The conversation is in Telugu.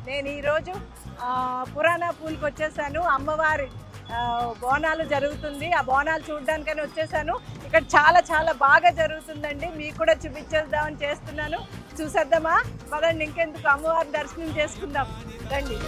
నేను ఈరోజు పురాణ పూల్కి వచ్చేసాను. అమ్మవారి బోనాలు జరుగుతుంది. ఆ బోనాలు చూడడానికని వచ్చేసాను. ఇక్కడ చాలా చాలా బాగా జరుగుతుందండి. మీకు కూడా చూపించేద్దామని చేస్తున్నాను. చూసేద్దామా? పదండి, ఇంకెందుకు అమ్మవారిని దర్శనం చేసుకుందాం రండి.